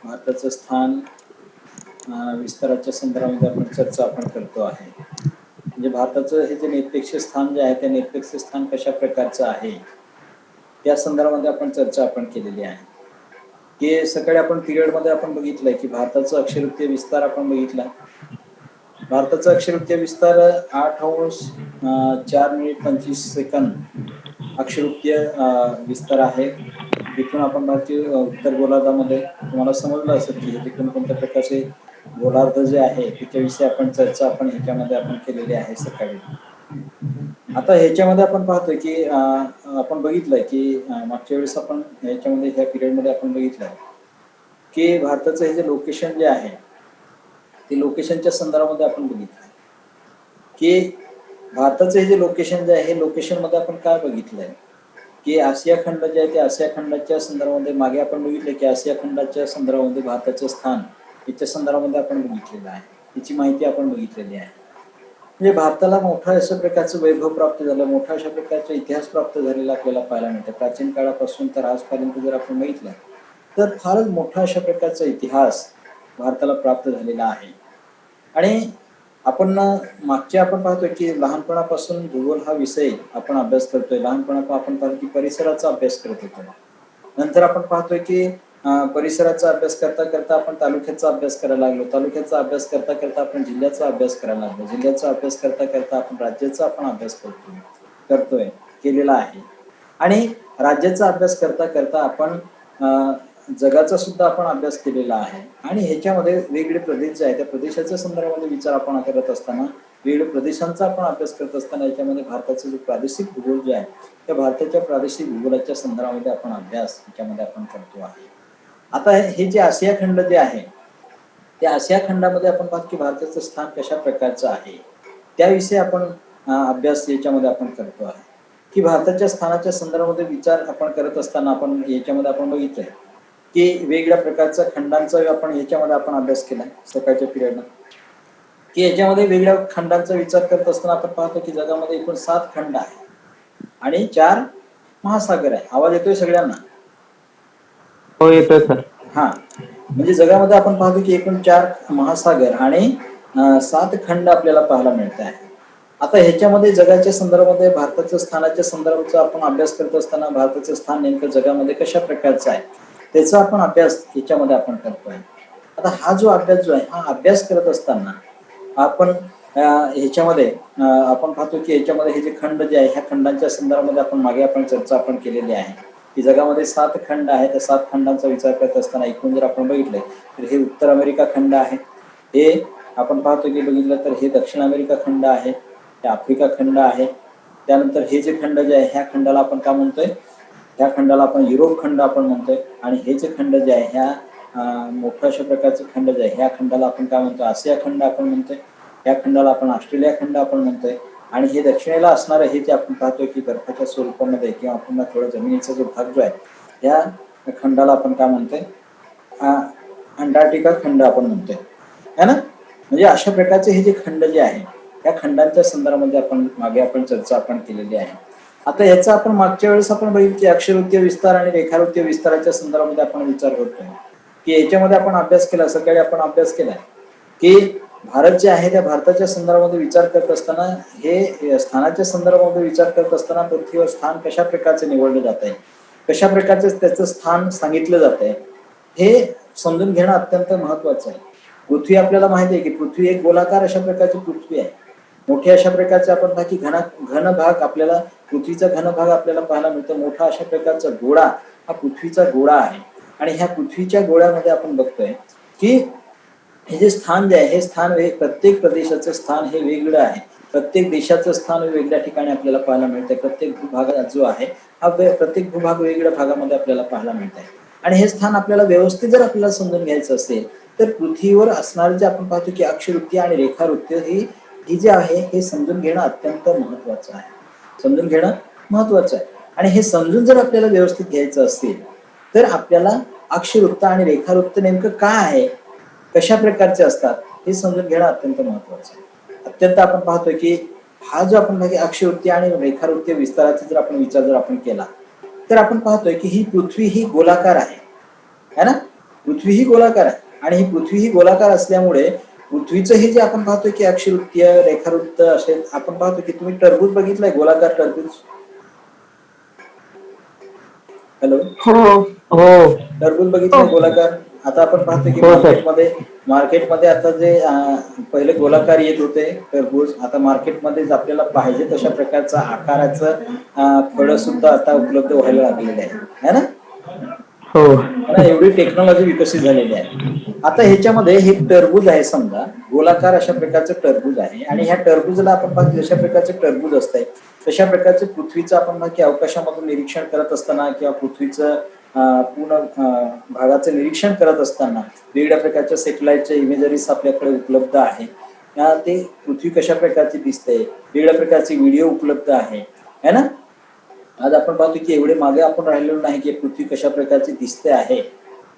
भारताचं स्थान विस्ताराच्या संदर्भामध्ये आपण चर्चा करतो आहे. म्हणजे भारताचं हे जे निरपेक्ष स्थान जे आहे ते निरपेक्ष स्थान कशा प्रकारचं आहे त्या संदर्भामध्ये आपण चर्चा केलेली आहे. की सकाळी आपण पिरियडमध्ये आपण बघितलंय की भारताचा अक्षरवृत्तीय विस्तार आपण बघितला. भारताचा अक्षरवृत्तीय विस्तार 8:4:25 अक्षरवृत्तीय विस्तार आहे. इथून आपण भारतीय उत्तर गोलार्धामध्ये तुम्हाला समजलं असेल की हे कोणत्या प्रकारचे गोलार्ध जे आहे त्याच्याविषयी आपण चर्चा ह्याच्यामध्ये केलेली आहे सकाळी. आता ह्याच्यामध्ये आपण पाहतोय की आपण बघितलंय की मागच्या वेळेस आपण ह्याच्यामध्ये ह्या पिरियडमध्ये आपण बघितलंय की भारताचं हे जे लोकेशन जे आहे ते लोकेशनच्या संदर्भामध्ये आपण बघितलं की भारताचं हे जे लोकेशन जे आहे लोकेशन मध्ये आपण काय बघितलंय की आशिया खंड जे आहे ते आशिया खंडाच्या संदर्भामध्ये मागे आपण बघितलं की आशिया खंडाच्या संदर्भामध्ये भारताचं स्थान याच्या संदर्भामध्ये आपण बघितलेलं आहे. त्याची माहिती आपण बघितलेली आहे. म्हणजे भारताला मोठा अशा प्रकारचं वैभव प्राप्त झालं, मोठा अशा प्रकारचा इतिहास प्राप्त झालेला आपल्याला पाहायला मिळतं. प्राचीन काळापासून तर आजपर्यंत जर आपण बघितलं तर फारच मोठा अशा प्रकारचा इतिहास भारताला प्राप्त झालेला आहे. आणि आपण मागच्या आपण पाहतोय की लहानपणापासून भूगोल हा विषय आपण अभ्यास करतोय. लहानपणापासून आपण पाहतो की परिसराचा अभ्यास करत होतो. नंतर आपण पाहतोय की परिसराचा अभ्यास करता करता आपण तालुक्याचा अभ्यास करायला लागलो. तालुक्याचा अभ्यास करता करता आपण जिल्ह्याचा अभ्यास करायला लागलो. जिल्ह्याचा अभ्यास करता करता आपण राज्याचा अभ्यास करतोय केलेला आहे. आणि राज्याचा अभ्यास करता करता आपण जगाचा सुद्धा आपण अभ्यास केलेला आहे. आणि ह्याच्यामध्ये वेगवेगळे प्रदेश जे आहे त्या प्रदेशाच्या संदर्भामध्ये विचार आपण करत असताना वेगवेगळ्या प्रदेशांचा आपण अभ्यास करत असताना याच्यामध्ये भारताचं जे प्रादेशिक भूगोल जे आहे त्या भारताच्या प्रादेशिक भूगोलाच्या संदर्भामध्ये आपण अभ्यास याच्यामध्ये आपण करतो आहे. आता हे जे आशिया खंड जे आहे त्या आशिया खंडामध्ये आपण पाहतो की भारताचं स्थान कशा प्रकारचं आहे त्याविषयी आपण अभ्यास याच्यामध्ये आपण करतो आहे. की भारताच्या स्थानाच्या संदर्भामध्ये विचार आपण करत असताना आपण याच्यामध्ये आपण बघितलंय की वेगवेगळ्या प्रकारच्या खंडांचा आपण ह्याच्यामध्ये आपण अभ्यास केला सकाळच्या पिरियडला की याच्यामध्ये वेगळ्या खंडांचा विचार करत असताना आपण पाहतो की जगामध्ये एकूण 7 खंड आहे आणि 4 महासागर आहे. आवाज येतोय सगळ्यांना? हो येतोय सर. हा, म्हणजे जगामध्ये आपण पाहतो की एकूण 4 महासागर आणि 7 खंड आपल्याला पाहायला मिळत आहे. आता ह्याच्यामध्ये जगाच्या संदर्भामध्ये भारताच्या स्थानाच्या संदर्भाचा आपण अभ्यास करत असताना भारताचं स्थान नेमकं जगामध्ये कशा प्रकारचं आहे त्याचा आपण अभ्यास याच्यामध्ये आपण करतोय. आता हा जो अभ्यास जो आहे हा अभ्यास करत असताना आपण ह्याच्यामध्ये आपण पाहतो की ह्याच्यामध्ये हे जे खंड जे आहे ह्या खंडांच्या संदर्भामध्ये आपण मागे आपण चर्चा केलेली आहे की जगामध्ये 7 खंड आहे. त्या 7 खंडांचा विचार करत असताना एकूण जर आपण बघितलंय तर हे उत्तर अमेरिका खंड आहे. हे आपण पाहतो की बघितलं तर हे दक्षिण अमेरिका खंड आहे. हे आफ्रिका खंड आहे. त्यानंतर हे जे खंड जे आहे ह्या खंडाला आपण काय म्हणतोय ह्या खंडाला आपण युरोप खंड आपण म्हणतोय. आणि हे जे खंड जे आहे ह्या मोठ्या अशा प्रकारचे खंड जे आहे ह्या खंडाला आपण काय म्हणतो आशिया खंड आपण म्हणतोय. या खंडाला आपण ऑस्ट्रेलिया खंड आपण म्हणतोय. आणि हे दक्षिणेला असणारं हे जे आपण पाहतोय की बर्फाच्या स्वरूपामध्ये किंवा आपण थोडा जमिनीचा जो भाग जो आहे या खंडाला आपण काय म्हणतोय अंटार्क्टिका खंड आपण म्हणतोय है ना. म्हणजे अशा प्रकारचे हे जे खंड जे आहे या खंडांच्या संदर्भामध्ये आपण मागे आपण चर्चा केलेली आहे. आता याचा आपण मागच्या वेळेस आपण बघितलं की अक्षरवृत्तीय विस्तार आणि रेखावृत्तीय विस्ताराच्या संदर्भामध्ये आपण विचार करतोय की याच्यामध्ये आपण अभ्यास केला. सकाळी आपण अभ्यास केलाय की भारत जे आहे त्या भारताच्या संदर्भामध्ये विचार करत असताना हे स्थानाच्या संदर्भामध्ये विचार करत असताना पृथ्वीवर स्थान कशा प्रकारचे निवडले जात आहे कशा प्रकारचे त्याचं स्थान सांगितलं जात आहे हे समजून घेणं अत्यंत महत्वाचं आहे. पृथ्वी आपल्याला माहिती आहे की पृथ्वी एक गोलाकार अशा प्रकारची पृथ्वी आहे. मोठ्या अशा प्रकारचे आपण पाहतो की घन भाग आपल्याला पृथ्वीचा घन भाग आपल्याला पाहायला मिळतो. मोठा अशा प्रकारचा गोळा हा पृथ्वीचा गोळा आहे. आणि ह्या पृथ्वीच्या गोळ्यामध्ये आपण बघतोय की हे जे स्थान जे आहे हे स्थान प्रत्येक प्रदेशाचं स्थान हे वेगळं आहे. प्रत्येक देशाचं स्थान वेगळ्या ठिकाणी आपल्याला पाहायला मिळतंय. प्रत्येक भूभाग जो आहे हा प्रत्येक भूभाग वेगळ्या भागामध्ये आपल्याला पाहायला मिळत आहे. आणि हे स्थान आपल्याला व्यवस्थित जर आपल्याला समजून घ्यायचं असेल तर पृथ्वीवर असणारे जे आपण पाहतो की अक्षरवृत्तीय आणि रेखावृत्तीय ही जे आहे हे समजून घेणं अत्यंत महत्वाचं आहे. समजून घेणं महत्वाचं आहे. आणि हे समजून जर आपल्याला व्यवस्थित घ्यायचं असेल तर आपल्याला अक्षरवृत्त आणि रेखावृत्त नेमकं काय आहे कशा प्रकारचे असतात हे समजून घेणं अत्यंत महत्वाचं आहे. अत्यंत आपण पाहतोय की हा जो आपण अक्षरवृत्तीय आणि रेखावृत्तीय विस्ताराचा जर आपण विचार केला तर आपण पाहतोय की ही पृथ्वी ही गोलाकार आहे है ना. पृथ्वी ही गोलाकार आहे आणि ही पृथ्वी ही गोलाकार असल्यामुळे पृथ्वीचं हे जे आपण पाहतोय की अक्षवृत्तीय रेखावृत्त असे आपण पाहतो की तुम्ही टरबूज बघितलंय गोलाकार टरबूज. हॅलो, हो हो टरबूज बघितलंय गोलाकार. आता आपण पाहतो की हो सर. मार्केटमध्ये आता जे पहिले गोलाकार येत होते टरबूज, आता मार्केटमध्ये आपल्याला पाहिजे तशा प्रकारचा आकाराचं फळं सुद्धा आता उपलब्ध व्हायला लागलेले आहे ना. हो एवढी टेक्नॉलॉजी विकसित झालेली आहे. आता ह्याच्यामध्ये हे टरबूज आहे समजा, गोलाकार अशा प्रकारचं टरबूज आहे आणि ह्या टरबूजला आपण पाहतो जशा प्रकारचे टरबूज असते तशा प्रकारचे पृथ्वीचं आपण की अवकाशामधून निरीक्षण करत असताना किंवा पृथ्वीचं पूर्ण भागाचं निरीक्षण करत असताना वेगवेगळ्या प्रकारच्या सॅटेलाइटच्या इमेजरीज आपल्याकडे उपलब्ध आहे. ते पृथ्वी कशा प्रकारची दिसते, वेगवेगळ्या प्रकारचे व्हिडिओ उपलब्ध आहे ना. आज आपण पाहतो की एवढे मागे आपण राहिलेलो नाही की पृथ्वी कशा प्रकारची दिसते आहे,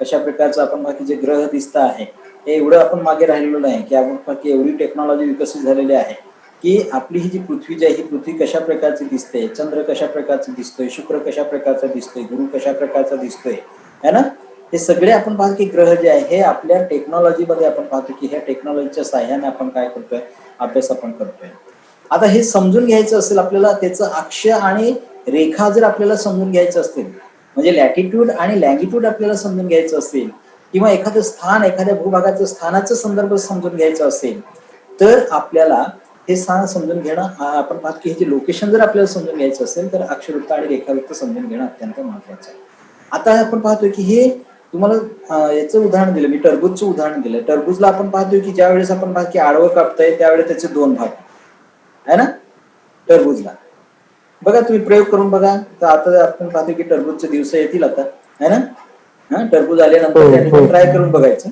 कशा प्रकारचं आपण बाकी जे ग्रह दिसत आहे हे एवढं आपण मागे राहिलेलो नाही की आपण बाकी एवढी टेक्नॉलॉजी विकसित झालेली आहे की आपली ही जी पृथ्वी जी आहे ही पृथ्वी कशा प्रकारची दिसते, चंद्र कशा प्रकारचा दिसतोय, शुक्र कशा प्रकारचा दिसतोय, गुरु कशा प्रकारचा दिसतोय है ना. हे सगळे आपण पाहतो की ग्रह जे आहे हे आपल्या टेक्नॉलॉजीमध्ये आपण पाहतो की ह्या टेक्नॉलॉजीच्या साह्याने आपण काय करतोय, अभ्यास आपण करतोय. आता हे समजून घ्यायचं असेल आपल्याला, त्याचं अक्ष आणि रेखा जर आपल्याला समजून घ्यायचं असतील म्हणजे लॅटिट्यूड आणि लँगिट्यूड आपल्याला समजून घ्यायचं असेल किंवा एखादं स्थान एखाद्या भूभागाचं स्थानाचं संदर्भ समजून घ्यायचं असेल तर आपल्याला हे स्थान समजून घेणं आपण पाहतो की ह्याचे लोकेशन जर आपल्याला समजून घ्यायचं असेल तर अक्षवृत्त आणि रेखावृत्त समजून घेणं अत्यंत महत्वाचं आहे. आता आपण पाहतोय की हे तुम्हाला याचं उदाहरण दिलं, मी टरबूजचं उदाहरण दिलं. टरबूजला आपण पाहतोय की ज्या वेळेस आपण पाहतो की आडवं कापतोय त्यावेळेस त्याचे दोन भाग आहे ना टरबूजला. बघा तुम्ही प्रयोग करून बघा, तर आता आपण पाहतो की टरबूजचे दिवस येतील आता है ना. टरबूज आल्यानंतर त्या ठिकाणी ट्राय करून बघायचं.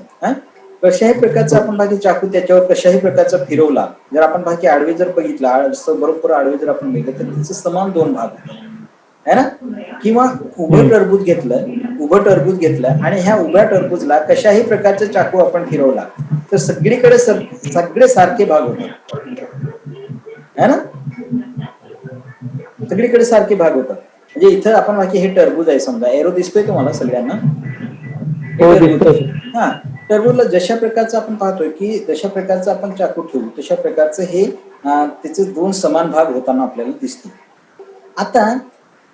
कशाही प्रकारचा आपण बाकी चाकू त्याच्यावर कशाही प्रकारचा फिरवला, जर आपण बाकी आडवे जर बघितला बरोबर आडवे जर आपण बघितलं तर त्याचे समान दोन भाग है ना. किंवा उभं टरबूज घेतलं आणि ह्या उभ्या टरबूजला कशाही प्रकारचा चाकू आपण फिरवला तर सगळीकडे सगळे सारखे भाग होतात है ना. सगळीकडे सारखे भाग होतात. म्हणजे इथं आपण बाकी हे टरबूज आहे समजा, एरो दिसतोय तुम्हाला सगळ्यांना. हा, टरबूजला जशा प्रकारचं आपण पाहतोय की जशा प्रकारचं आपण चाकू ठेवू तशा प्रकारचं हे त्याचे दोन समान भाग होताना आपल्याला दिसतील. आता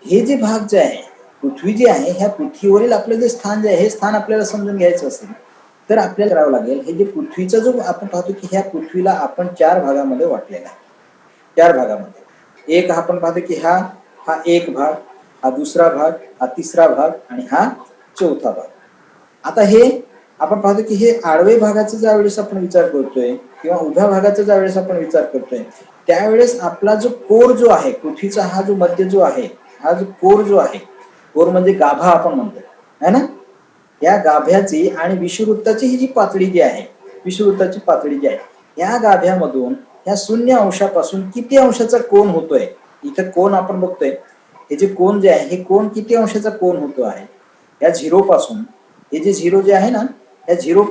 हे जे भाग जे आहे पृथ्वी जी आहे ह्या पृथ्वीवरील आपलं जे स्थान जे आहे हे स्थान आपल्याला समजून घ्यायचं असेल तर आपल्याला करावं लागेल, हे जे पृथ्वीचा जो आपण पाहतो की ह्या पृथ्वीला आपण 4 भागामध्ये वाटलेला आहे. 4 भागामध्ये एक आपण पाहतो की हा एक भाग, हा दुसरा भाग, हा तिसरा भाग आणि हा चौथा भाग. आता हे आपण पाहतो की हे आडवे भागाचा ज्या वेळेस आपण विचार करतोय किंवा उभ्या भागाचा ज्या वेळेस आपण विचार करतोय त्यावेळेस आपला जो कोर जो आहे पृथ्वीचा, हा जो मध्य जो आहे, हा जो कोर जो आहे, कोर म्हणजे गाभा आपण म्हणतो है ना. या गाभ्याची आणि विषुववृत्ताची ही जी पातळी जी आहे, विषुववृत्ताची पातळी जी आहे, या गाभ्यामधून या 0 अंशापासून किती अंशाचा कोन होतोय. इथं कोन आपण बघतोय, हे जे कोन जे आहे हे कोन किती अंशाचा कोन होतो आहे. या झिरो पासून हे जे झिरो जे आहे ना, या झिरो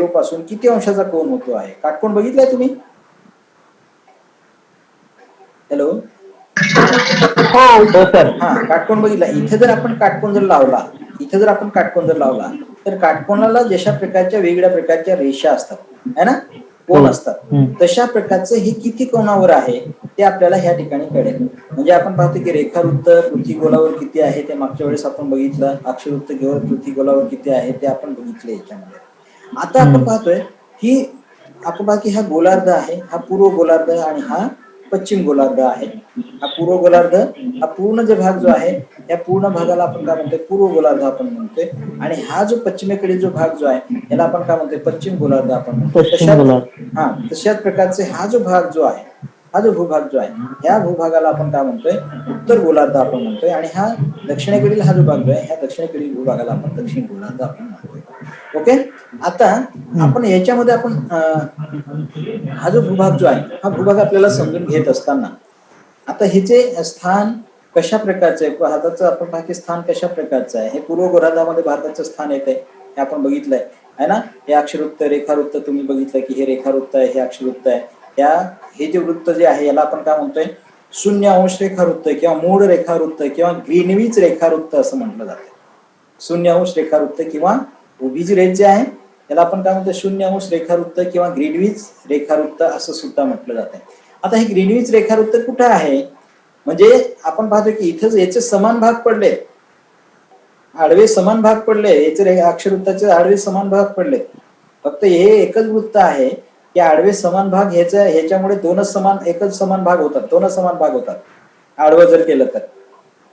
पासून किती अंशाचा कोन होतो आहे. काटकोन बघितलाय तुम्ही. हॅलो, हा काटकोन बघितला. इथे जर आपण काटकोन जर लावला तर काटकोनाला जशा प्रकारच्या वेगवेगळ्या प्रकारच्या रेषा असतात है ना, कोन असतात, तशा प्रकारचं हे किती कोनावर आहे ते आपल्याला ह्या ठिकाणी कळेल. म्हणजे आपण पाहतो की रेखावृत्त पृथ्वी गोलावर किती आहे ते मागच्या वेळेस आपण बघितलं, अक्षवृत्त पृथ्वी गोलावर किती आहे ते आपण बघितलं याच्यामध्ये. आता आपण पाहतोय की आपण बाकी हा गोलार्ध आहे, हा पूर्व गोलार्ध आणि हा पश्चिम गोलार्ध आहे. हा पूर्व गोलार्ध, हा पूर्ण जो भाग जो आहे या पूर्ण भागाला आपण काय म्हणतोय, पूर्व गोलार्ध आपण म्हणतोय. आणि हा जो पश्चिमेकडील जो भाग जो आहे याला आपण काय म्हणतोय, पश्चिम गोलार्ध आपण म्हणतोय. तशाच प्रकारचे हा जो भाग जो आहे, हा जो भूभाग जो आहे, ह्या भूभागाला आपण काय म्हणतोय, उत्तर गोलार्ध आपण म्हणतोय. आणि हा दक्षिणेकडील हा जो भाग जो आहे ह्या दक्षिणेकडील भूभागाला आपण दक्षिण गोलार्ध आपण म्हणतोय. ओके. आता आपण याच्यामध्ये आपण हा जो भूभाग जो आहे हा भूभाग आपल्याला समजून घेत असताना आता ह्याचे स्थान कशा प्रकारचं आहे, भारताचं आपण पाकिस्तान कशा प्रकारचं आहे, हे पूर्व गोलार्धामध्ये भारताचं स्थान येत आहे हे आपण बघितलंय है ना. हे अक्षवृत्त रेखावृत्त तुम्ही बघितलंय की हे रेखावृत्त आहे, हे अक्षवृत्त आहे. हे जे वृत्त जे आहे याला आपण काय म्हणतोय, 0 अंश रेखावृत्त किंवा मूळ रेखावृत्त किंवा ग्रीनविच रेखावृत्त असं म्हटलं जातं. 0 अंश रेखावृत्त किंवा उभी जी रेष जी आहे त्याला आपण काय म्हणतो, 0° रेखावृत्त किंवा ग्रीनविच रेखावृत्त असं सुद्धा म्हटलं जातं. आता हे ग्रीनविच रेखावृत्त कुठं आहे, म्हणजे आपण पाहतो की इथं याचे समान भाग पडले, आडवे समान भाग पडले, याचे अक्षरवृत्ताचे आडवे समान भाग पडले. फक्त हे एकच वृत्त आहे की आडवे समान भाग ह्याच्यामुळे एकच समान भाग होतात, दोनच समान भाग होतात आडवं जर केलं तर.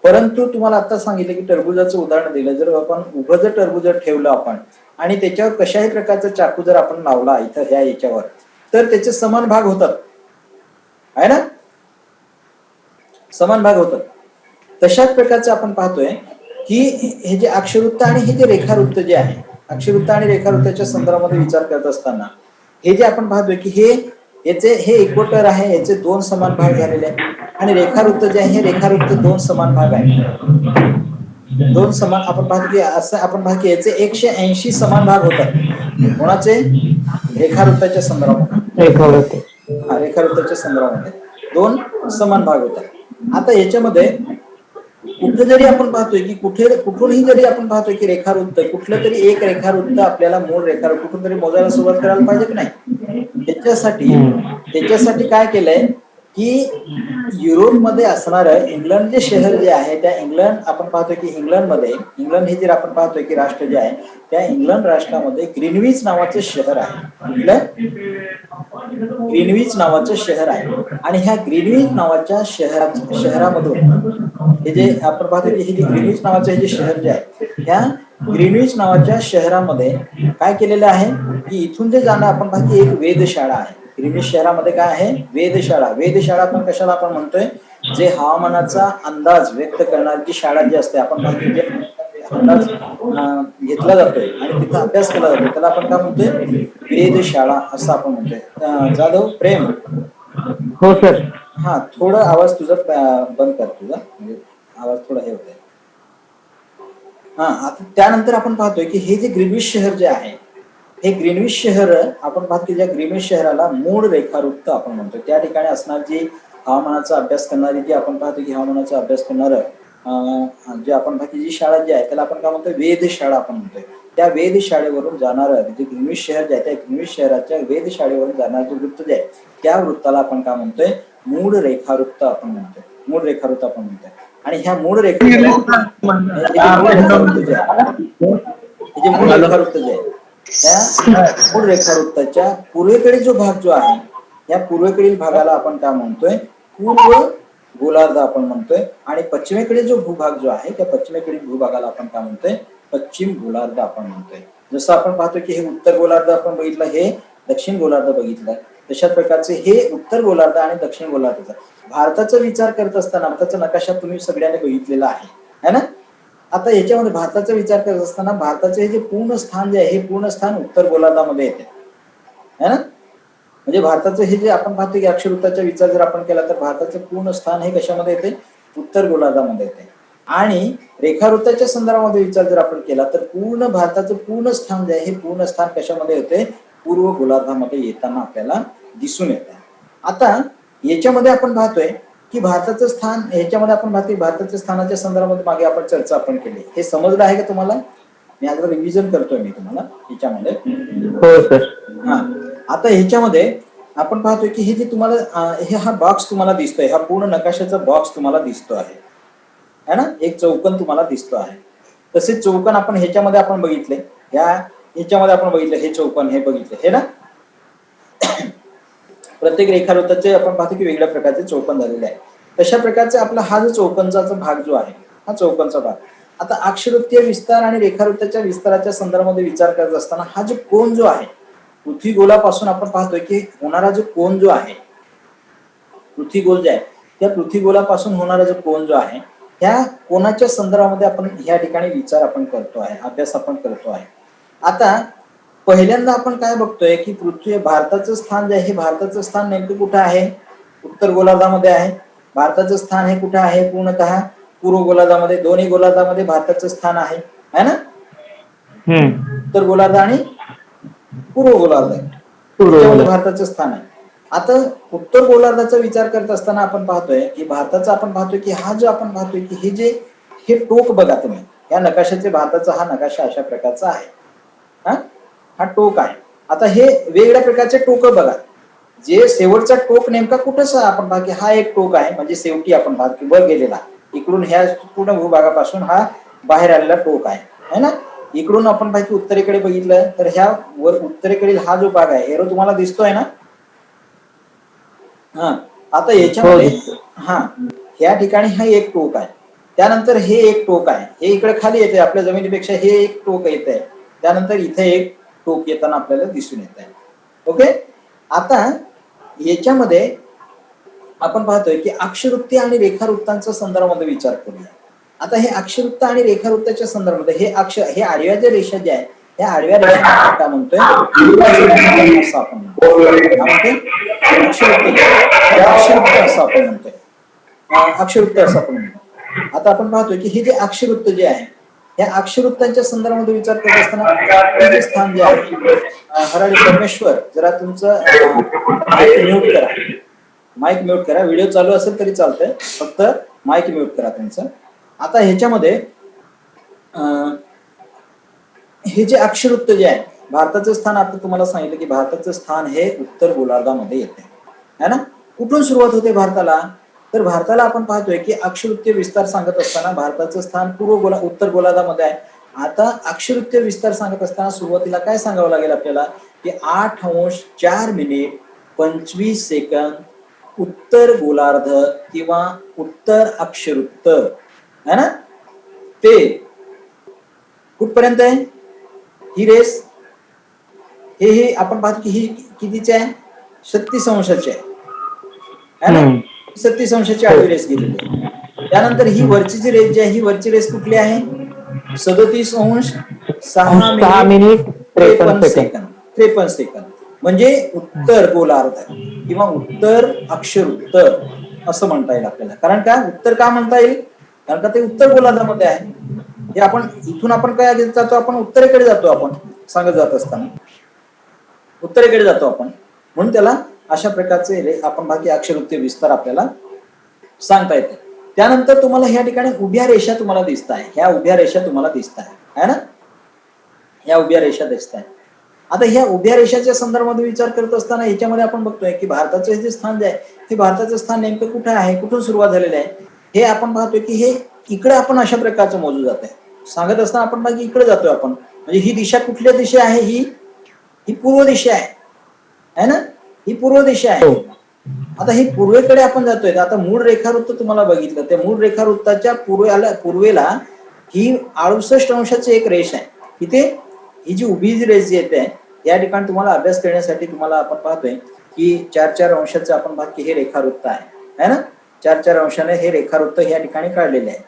परंतु तुम्हाला आता सांगितलं की टरबुजाचं उदाहरण दिलं, जर आपण उभं जर टरबुज ठेवलं आपण आणि त्याच्यावर कशाही प्रकारचा चाकू जर आपण लावला इथं ह्या याच्यावर, तर त्याचे समान भाग होतात, आहे ना, समान भाग होतात. तशाच प्रकारचं आपण पाहतोय की हे जे अक्षरवृत्त आणि हे जे रेखावृत्त जे आहे, अक्षरवृत्त आणि रेखावृत्ताच्या संदर्भामध्ये विचार करत असताना हे जे आपण पाहतोय की हे इक्वेटर आहे, याचे 2 समान भाग झालेले आहेत, आणि रेखावृत्त जे आहे हे रेखावृत्त 2 समान भाग आहे. 2 समान आपण पाहतो की असं आपण पाहतो की याचे 180 समान भाग होतात. कोणाचे? रेखावृत्ताच्या संदर्भामध्ये. रेखावृत्ताच्या संदर्भामध्ये 2 समान भाग होतात. आता याच्यामध्ये कुठे जरी आपण पाहतोय की कुठूनही जरी आपण पाहतोय की रेखावृत्त, कुठलं तरी एक रेखावृत्त आपल्याला मूळ रेखावृत्त कुठून तरी मोजायला सुरुवात करायला पाहिजे की नाही. त्याच्यासाठी काय केलंय की युरोपमध्ये असणारं इंग्लंड जे शहर जे आहे, त्या इंग्लंड आपण पाहतोय की इंग्लंड हे जे आपण पाहतोय की राष्ट्र जे आहे, त्या इंग्लंड राष्ट्रामध्ये ग्रीनविच नावाचं शहर आहे. कुठलं? ग्रीनविच नावाचं शहर आहे. आणि ह्या ग्रीनविच नावाच्या शहरामधून हे जे आपण पाहतो की हे जे ग्रीनविच नावाचं हे जे शहर जे आहे, त्या ग्रीनविच नावाच्या शहरामध्ये काय केलेलं आहे की इथून जे जाणं आपण पाहतो एक वेधशाळा आहे. ग्रीनविच शहरामध्ये काय आहे? वेधशाळा आपण कशाला आपण म्हणतोय, जे हवामानाचा अंदाज व्यक्त करणारी जी शाळा जी असते, आपण पाहतो जे अंदाज घेतला जातोय आणि तिथं अभ्यास केला जातो, त्याला आपण काय म्हणतोय? वेधशाळा असं आपण म्हणतोय. जाधव प्रेम, हो सर. हा थोडं आवाज तुझा बंद कर, तुझा म्हणजे आवाज थोडा हे होतोय. हा, आता त्यानंतर आपण पाहतोय की हे जे ग्रीनविच शहर जे आहे, हे ग्रीनविच शहर आपण पाहतो की ज्या ग्रीनविच शहराला मूळ रेखावृत्त आपण म्हणतो, त्या ठिकाणी असणार जी हवामानाचा अभ्यास करणारी जी आपण पाहतो की हवामानाचा अभ्यास करणारं जे आपण पाहतो जी शाळा जी आहे त्याला आपण काय म्हणतोय? वेधशाळा आपण म्हणतोय. त्या वेधशाळेवरून जाणारं जे ग्रीनविच शहर जे आहे, त्या ग्रीनविच शहराच्या वेधशाळेवरून जाणारं जे वृत्त जे आहे, त्या वृत्ताला आपण काय म्हणतोय? मूळ रेखावृत्त आपण म्हणतोय. मूळ रेखावृत्त आपण म्हणतोय. आणि ह्या मूळ रेखावृत्त जे आहे, त्या मूळ रेखावृत्ताच्या पूर्वेकडील जो भाग जो आहे, या पूर्वेकडील भागाला आपण काय म्हणतोय? पूर्व गोलार्ध आपण म्हणतोय. आणि पश्चिमेकडील जो भूभाग जो आहे, त्या पश्चिमेकडील भूभागाला आपण काय म्हणतोय? पश्चिम गोलार्ध आपण म्हणतोय. जसं आपण पाहतो की हे उत्तर गोलार्ध आपण बघितलं, हे दक्षिण गोलार्ध बघितलं, तशाच प्रकारचे हे उत्तर गोलार्ध आणि दक्षिण गोलार्धाचा भारताचा विचार करत असताना भारताचा नकाशा तुम्ही सगळ्यांनी बघितलेला आहे ना. आता याच्यामध्ये भारताचा विचार करत असताना भारताचे हे जे पूर्ण स्थान जे आहे, हे पूर्ण स्थान उत्तर गोलार्धामध्ये येते, है ना. म्हणजे भारताचं हे जे आपण पाहतो की अक्षरवृत्ताचा विचार जर आपण केला तर भारताचं पूर्ण स्थान हे कशामध्ये येते? उत्तर गोलार्धामध्ये येते. आणि रेखावृत्ताच्या संदर्भामध्ये विचार जर आपण केला तर पूर्ण भारताचं पूर्ण स्थान जे आहे, हे पूर्ण स्थान कशामध्ये येते? पूर्व गोलार्धामध्ये येताना आपल्याला दिसून येते. आता याच्यामध्ये आपण पाहतोय की भारताचं स्थान, ह्याच्यामध्ये आपण पाहतोय भारताच्या स्थानाच्या संदर्भामध्ये मागे आपण चर्चा आपण केली. हे समजलं आहे का तुम्हाला? मी आता रिव्हिजन करतोय मी तुम्हाला याच्यामध्ये. हो सर. हा, आता ह्याच्यामध्ये आपण पाहतोय की हे जे तुम्हाला हा बॉक्स तुम्हाला दिसतोय, हा पूर्ण नकाशाचा बॉक्स तुम्हाला दिसतो आहे, है ना. एक चौकन तुम्हाला दिसतो आहे. तसेच चौकन आपण ह्याच्यामध्ये आपण बघितले, ह्याच्यामध्ये आपण बघितलं हे चौकन हे बघितले, हे ना. प्रत्येक रेखावृत्ताचे आपण पाहतो की वेगळ्या प्रकारचे चौकन झालेले आहे. तशा प्रकारचे आपला हा जो चौकनचा भाग जो आहे, हा चौकनचा भाग. आता अक्षरवृत्तीय विस्तार आणि रेखावृत्ताच्या विस्ताराच्या संदर्भामध्ये विचार करत असताना हा जो कोन जो आहे, पृथ्वी गोलापासून आपण पाहतोय की होणारा जो कोन जो आहे, पृथ्वी गोल जे आहे, त्या पृथ्वी गोलापासून होणारा जो कोन जो आहे, त्या कोनाच्या संदर्भामध्ये आपण या ठिकाणी विचार आपण करतो आहे, अभ्यास आपण करतो आहे. आता पहिल्यांदा आपण काय बघतोय की पृथ्वी भारताचं स्थान जे आहे, हे भारताचं स्थान नेमकं कुठं आहे? उत्तर गोलार्धामध्ये आहे. भारताचं स्थान हे कुठे आहे? पूर्णतः पूर्व गोलार्धामध्ये. दोन्ही गोलार्धामध्ये भारताचं स्थान आहे, है ना. उत्तर गोलार्ध आणि पूर्व गोलार्ध त्याच्यामध्ये भारताचं स्थान आहे. आता उत्तर गोलार्धाचा विचार करत असताना आपण पाहतोय की भारताचा आपण पाहतोय की हा जो आपण पाहतोय की हे टोक बघा तुम्ही, या नकाशाचे भारताचा हा नकाशा अशा प्रकारचा आहे. हा हा टोक आहे. आता हे वेगवेगळ्या प्रकारचे टोक बघा. जे शेवटचा टोक नेमका कुठं आपण बघा की हा एक टोक आहे, म्हणजे शेवटी आपण बघा की वर गेलेला इकडून ह्या पूर्ण भूभागापासून हा बाहेर आलेला टोक आहे, है ना. इकडून आपण बघा की उत्तरेकडे बघितलं तर ह्या वर उत्तरेकडील हा जो भाग आहे एरो तुम्हाला दिसतोय ना. हा आता याच्यामध्ये हा ह्या ठिकाणी हा एक टोक आहे, त्यानंतर हे एक टोक आहे, हे इकडे खाली येते आपल्या जमिनीपेक्षा हे एक टोक येत आहे, त्यानंतर इथे एक टोक येताना आपल्याला दिसून येत आहे. ओके. आता याच्यामध्ये आपण पाहतोय की अक्षवृत्ती आणि रेखावृत्तांच्या संदर्भामध्ये विचार करूया. आता हे अक्षवृत्त आणि रेखावृत्ताच्या संदर्भामध्ये हे आडव्या ज्या रेषा ज्या आहेत ह्या आडव्या रेषा काय म्हणतोय असं आपण म्हणतोय. अक्षवृत्त असं आपण म्हणतोय. अक्षवृत्त असं आपण म्हणतो. आता आपण पाहतोय की हे जे अक्षवृत्त जे आहे या अक्षवृत्तांच्या संदर्भामध्ये विचार करत असताना जे स्थान जे आहे हराळी परमेश्वर जरा तुमचं माईक म्यूट करा. माईक म्यूट करा. व्हिडिओ चालू असेल तरी चालतंय, फक्त माईक म्यूट करा तुमचं. आता ह्याच्यामध्ये हे जे अक्षवृत्त जे आहे भारताचं स्थान आता तुम्हाला सांगितलं की भारताचं स्थान हे उत्तर गोलार्धामध्ये येते, है ना. कुठून सुरुवात होते भारताला, तर भारताला आपण पाहतोय की अक्षवृत्तीय विस्तार सांगत असताना भारताचं स्थान उत्तर गोलार्धामध्ये आहे. आता अक्षवृत्तीय विस्तार सांगत असताना सुरुवातीला काय सांगावं लागेल आपल्याला की 8:04:25 उत्तर गोलार्ध किंवा उत्तर अक्षवृत्त, है ना, ते कुठपर्यंत आहे ही रेस. हे आपण पाहतो की ही कितीची आहे 36 अंशाची आहे, है ना. 36 अंशाची आडवी रेस गेलेली आहे. त्यानंतर ही वरची जी रेस जी आहे ही वरची रेस कुठली आहे 37:06:53 म्हणजे उत्तर गोलार्ध किंवा उत्तर अक्षवृत्त असं म्हणता येईल आपल्याला. कारण का उत्तर का म्हणता येईल, कारण का ते उत्तर गोलार्धामध्ये आहे. हे आपण इथून आपण काय जातो, आपण उत्तरेकडे जातो, आपण सांगत जात असताना उत्तरेकडे जातो आपण, म्हणून त्याला अशा प्रकारचे आपण बाकी अक्षवृत्तीय विस्तार आपल्याला सांगता येते. त्यानंतर तुम्हाला ह्या ठिकाणी उभ्या रेषा तुम्हाला दिसत आहे, ह्या उभ्या रेषा तुम्हाला दिसत आहे ना, ह्या उभ्या रेषा दिसत आहे. आता ह्या उभ्या रेषाच्या संदर्भामध्ये विचार करत असताना याच्यामध्ये आपण बघतोय की भारताचं जे स्थान जे आहे ते भारताचं स्थान नेमकं कुठे आहे, कुठून सुरुवात झालेलं आहे हे आपण पाहतोय की हे इकडे आपण अशा प्रकारचं मोजू जात आहे. सांगत असताना आपण बाकी इकडे जातोय आपण, म्हणजे ही दिशा कुठल्या दिशा आहे, ही पूर्व दिशा आहे ना, ही पूर्व दिशा आहे. आता ही पूर्वेकडे आपण जातोय. आता मूळ रेखावृत्त तुम्हाला बघितलं, त्या मूळ रेखावृत्ताच्या पूर्वेला ही 68 अंशाची एक रेष आहे. इथे ही जी उभी जी रेष जी येते या ठिकाणी तुम्हाला अभ्यास करण्यासाठी तुम्हाला आपण पाहतोय की 4-4 अंशाचं आपण भाग की हे रेखावृत्त आहे ना, 4-4 अंशाने हे रेखावृत्त या ठिकाणी काढलेले आहे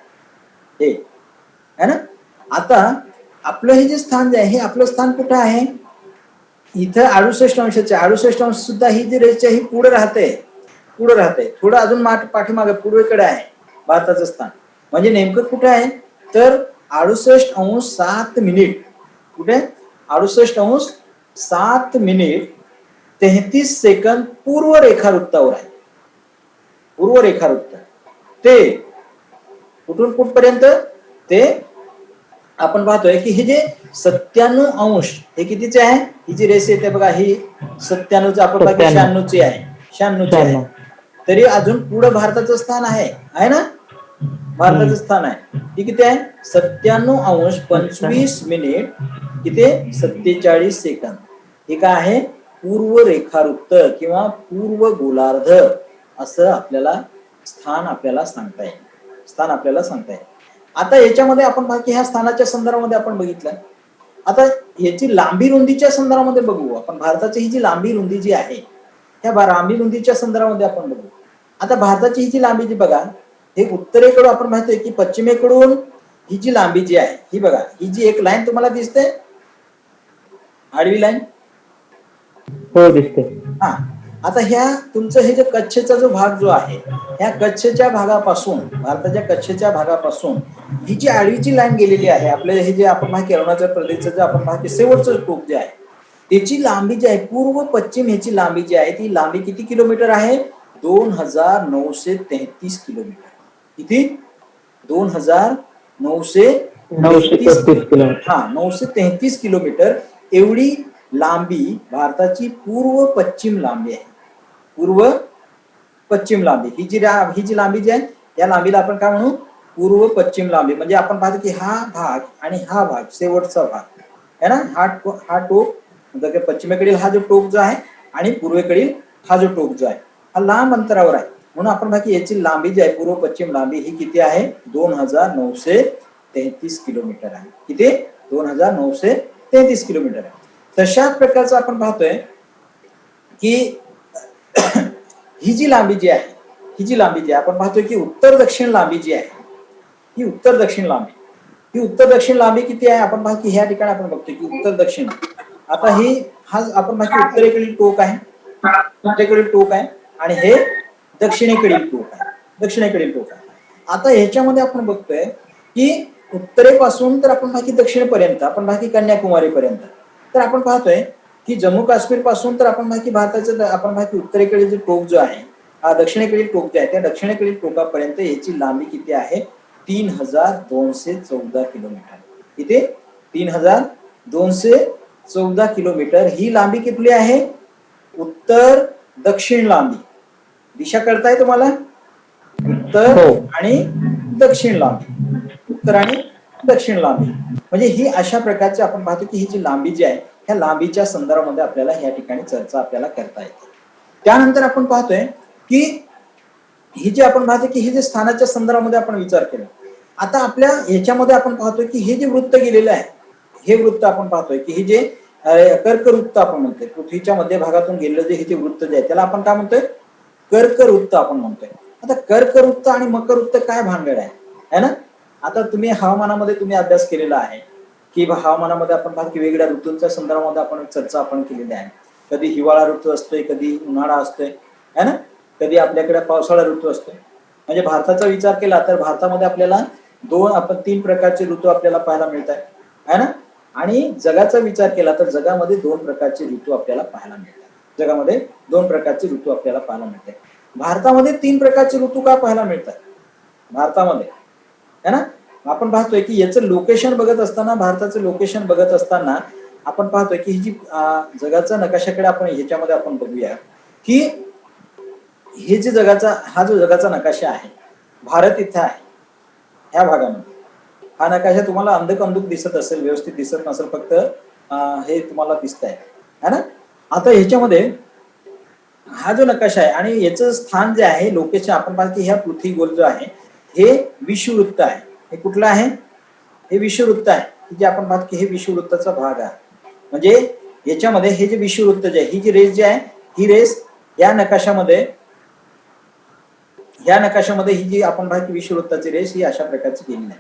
हे, है ना. आता आपलं हे जे स्थान जे आहे हे आपलं स्थान कुठं आहे, इथं 68 अंशाचे 68 अंश सुद्धा ही जी रेष आहे ही पुढे राहते थोडं अजून पाठीमागे पूर्वेकडे आहे भारताचं स्थान. म्हणजे नेमकं कुठे आहे तर 68:07 कुठे 68:07:33 पूर्व रेखावृत्तावर आहे. पूर्व रेखावृत्त ते कुठून कुठपर्यंत ते आपण पाहतोय की हे जे 97 अंश हे कितीचे आहे, ही जी रेस येते बघा ही 97 आपण बाकी 96 आहे, 96 आहे. तरी अजून पुढे भारताचं स्थान आहे ना, भारताचं स्थान आहे ती किती आहे 97:25 किती 47 हे काय आहे पूर्व रेखावृत्त किंवा पूर्व गोलार्ध असं आपल्याला स्थान आपल्याला सांगता येईल. आता याच्यामध्ये आपण बाकी ह्या स्थानाच्या संदर्भामध्ये आपण बघितलं. आता याची लांबी रुंदीच्या संदर्भामध्ये बघू आपण. भारताची ही जी लांबी रुंदी जी आहे ह्या लांबी रुंदीच्या संदर्भामध्ये आपण बघू. आता भारताची ही जी लांबी जी बघा हे उत्तरेकडून आपण माहितीये की पश्चिमेकडून ही जी लांबी जी आहे ही बघा, ही जी एक लाईन तुम्हाला दिसते आडवी लाईन, हो दिसते. हा. आता ह्या तुमचं हे जे कच्छचा जो भाग जो आहे ह्या कच्छच्या भागापासून भारताच्या कच्छच्या भागापासून ही जी आडवीची लाईन गेलेली आहे आपल्या हे जे आपण माहिती अरुणाचल प्रदेशचं जे आपण माहिती शेवटचं टोक जे आहे त्याची लांबी जी आहे पूर्व पश्चिम ह्याची लांबी जी आहे ती लांबी किती किलोमीटर आहे 2933 किलोमीटर. किती 2933 किलोमीटर. हा 933 किलोमीटर एवढी लांबी भारताची पूर्व पश्चिम लांबी आहे. पूर्व पश्चिम लांबी ही जी लांबी जी आहे या लांबीला आपण काय म्हणू, पूर्व पश्चिम लांबी. म्हणजे आपण पाहतो की हा भाग आणि हा भाग शेवटचा भाग आहे ना, हा टोक म्हणजे पश्चिमेकडील हा जो टोक जो आहे आणि पूर्वेकडील हा जो टोक जो आहे हा लांब अंतरावर आहे. म्हणून आपण पाहतो की याची लांबी जी आहे पूर्व पश्चिम लांबी ही किती आहे, 2933 किलोमीटर आहे. किती, 2933 किलोमीटर आहे. तशाच प्रकारचं आपण पाहतोय की ही जी लांबी जी आहे आपण पाहतोय की उत्तर दक्षिण लांबी जी आहे ही उत्तर दक्षिण लांबी किती आहे. आपण पाहतो की ह्या ठिकाणी आपण बघतोय की उत्तर दक्षिण, आता ही हा आपण पाहतो उत्तरेकडील टोक आहे आणि हे दक्षिणेकडील टोक आहे. आता ह्याच्यामध्ये आपण बघतोय की उत्तरेपासून तर आपण पाहतो दक्षिणेपर्यंत, आपण पाहतो कन्याकुमारी पर्यंत, तर आपण पाहतोय की जम्मू काश्मीर पासून तर आपण पाहतो भारताचं आपण पाहतो उत्तरेकडील जे टोक जो आहे दक्षिणेकडील टोक जे आहे त्या दक्षिणेकडील टोकापर्यंत याची लांबी किती आहे, 3214 किलोमीटर. किती, 3214 किलोमीटर ही लांबी किती आहे, उत्तर दक्षिण लांबी. दिशा कळताय तुम्हाला, उत्तर आणि दक्षिण लांबी. म्हणजे ही अशा प्रकारची आपण पाहतो की ही जी लांबी जी आहे ह्या लांबीच्या संदर्भामध्ये आपल्याला या ठिकाणी चर्चा आपल्याला करता येते. त्यानंतर आपण पाहतोय की ही जी आपण पाहतो की हे जे स्थानाच्या संदर्भामध्ये आपण विचार केला. आता आपल्या ह्याच्यामध्ये आपण पाहतोय की हे जे वृत्त गेलेलं आहे हे वृत्त आपण पाहतोय की हे जे कर्कवृत्त आपण म्हणतोय, पृथ्वीच्या मध्यभागातून गेलेलं जे हे जे वृत्त जे आहे त्याला आपण काय म्हणतोय, कर्कवृत्त आपण म्हणतोय. आता कर्कवृत्त आणि मकरवृत्त काय भानगड आहे ना. आता तुम्ही हवामानामध्ये तुम्ही अभ्यास केलेला आहे की हवामानामध्ये आपण पाहतो की वेगवेगळ्या ऋतूंच्या संदर्भामध्ये आपण चर्चा आपण केलेली आहे. कधी हिवाळा ऋतू असतोय, कधी उन्हाळा असतोय है ना, कधी आपल्याकडे पावसाळा ऋतू असतोय. म्हणजे भारताचा विचार केला तर भारतामध्ये आपल्याला तीन प्रकारचे ऋतू आपल्याला पाहायला मिळतात है ना. आणि जगाचा विचार केला तर जगामध्ये 2 प्रकारचे ऋतू आपल्याला पाहायला मिळतात. भारतामध्ये 3 प्रकारचे ऋतू का पाहायला मिळतात भारतामध्ये है ना. आपण पाहतोय की याचं लोकेशन बघत असताना, भारताचं लोकेशन बघत असताना आपण पाहतोय की ही जी जगाचा नकाशाकडे आपण ह्याच्यामध्ये आपण बघूया की हे जे हा जो जगाचा नकाशा आहे, भारत इथे आहे ह्या भागामध्ये. हा नकाशा तुम्हाला अंधकंदुक दिसत असेल, व्यवस्थित दिसत नसेल, फक्त हे तुम्हाला दिसत आहे है ना. आता ह्याच्यामध्ये हा जो नकाशा आहे आणि याचं स्थान जे आहे लोकेशन आपण पाहतो की ह्या पृथ्वी गोल जो आहे हे विषुववृत्त आहे. हे कुठलं आहे, हे विषुववृत्त आहे. जे आपण पाहतो की हे विषुववृत्ताचा भाग आहे. म्हणजे याच्यामध्ये हे जे विषुववृत्त जे आहे, ही जी रेस जी आहे ही रेस या नकाशामध्ये ही जी आपण पाहतो विषुववृत्ताची रेस ही अशा प्रकारची केलेली आहे.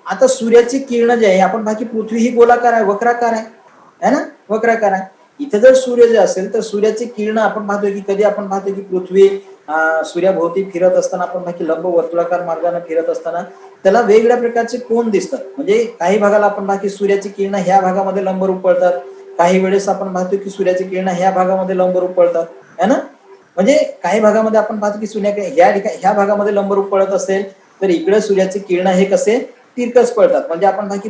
आता सूर्याची किरण जी आहे आपण पाहतो की पृथ्वी ही गोलाकार आहे, वक्राकार आहे ना, वक्राकार आहे. इथे जर सूर्य जे असेल तर सूर्याची किरण आपण पाहतोय की कधी आपण पाहतो की पृथ्वी सूर्याभोवती फिरत असताना आपण पाहतो की लंब वर्तुळाकार मार्गाने फिरत असताना त्याला वेगवेगळ्या प्रकारचे कोन दिसतात. म्हणजे काही भागाला आपण पाहतो की सूर्याची किरण ह्या भागामध्ये लंबरूप पडतात, काही वेळेस आपण पाहतो की सूर्याची किरण ह्या भागामध्ये लंबरूप पडतात है ना. म्हणजे काही भागामध्ये आपण पाहतो की ह्या भागामध्ये लंबरूप पडत असेल तर इकडे सूर्याची किरण हे कसे तिरकस पडतात. म्हणजे आपण पाहतो की